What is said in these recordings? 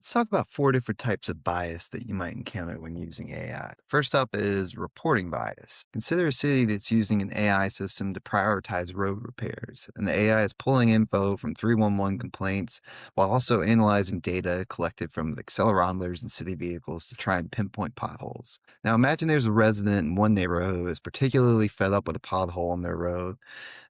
Let's talk about four different types of bias that you might encounter when using AI. First up is reporting bias. Consider a city that's using an AI system to prioritize road repairs, and the AI is pulling info from 311 complaints while also analyzing data collected from the accelerometers and city vehicles to try and pinpoint potholes. Now, imagine there's a resident in one neighborhood who is particularly fed up with a pothole on their road,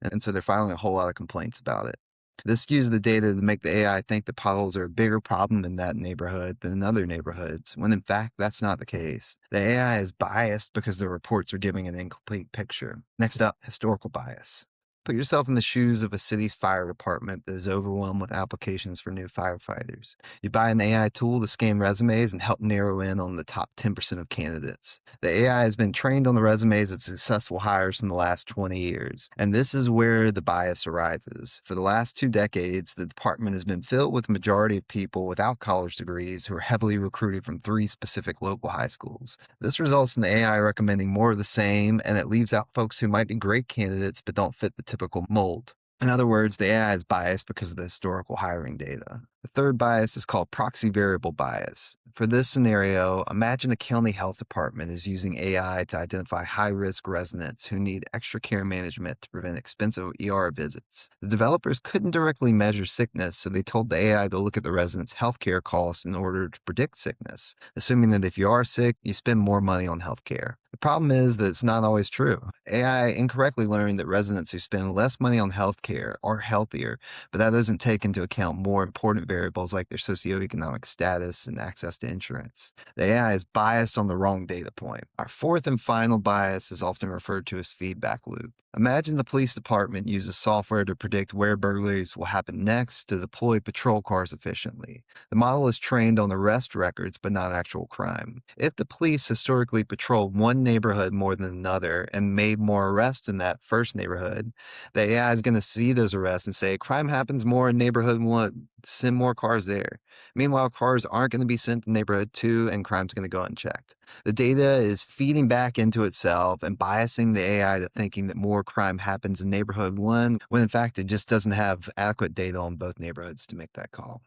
and so they're filing a whole lot of complaints about it. This uses the data to make the AI think that potholes are a bigger problem in that neighborhood than in other neighborhoods, when in fact, that's not the case. The AI is biased because the reports are giving an incomplete picture. Next up, historical bias. Put yourself in the shoes of a city's fire department that is overwhelmed with applications for new firefighters. You buy an AI tool to scan resumes and help narrow in on the top 10% of candidates. The AI has been trained on the resumes of successful hires from the last 20 years, and this is where the bias arises. For the last 2 decades, the department has been filled with a majority of people without college degrees who are heavily recruited from three specific local high schools. This results in the AI recommending more of the same, and it leaves out folks who might be great candidates but don't fit the typical mold. In other words, the AI is biased because of the historical hiring data. The third bias is called proxy variable bias. For this scenario, imagine a county health department is using AI to identify high-risk residents who need extra care management to prevent expensive ER visits. The developers couldn't directly measure sickness, so they told the AI to look at the residents' healthcare costs in order to predict sickness, assuming that if you are sick, you spend more money on healthcare. The problem is that it's not always true. AI incorrectly learned that residents who spend less money on healthcare are healthier, but that doesn't take into account more important variables like their socioeconomic status and access to insurance. The AI is biased on the wrong data point. Our fourth and final bias is often referred to as feedback loop. Imagine the police department uses software to predict where burglaries will happen next to deploy patrol cars efficiently. The model is trained on arrest records, but not actual crime. If the police historically patrolled one neighborhood more than another and made more arrests in that first neighborhood, the AI is going to see those arrests and say, crime happens more in neighborhood one, send more cars there. Meanwhile, cars aren't going to be sent to neighborhood two and crime's going to go unchecked. The data is feeding back into itself and biasing the AI to thinking that more crime happens in neighborhood one, when in fact it just doesn't have adequate data on both neighborhoods to make that call.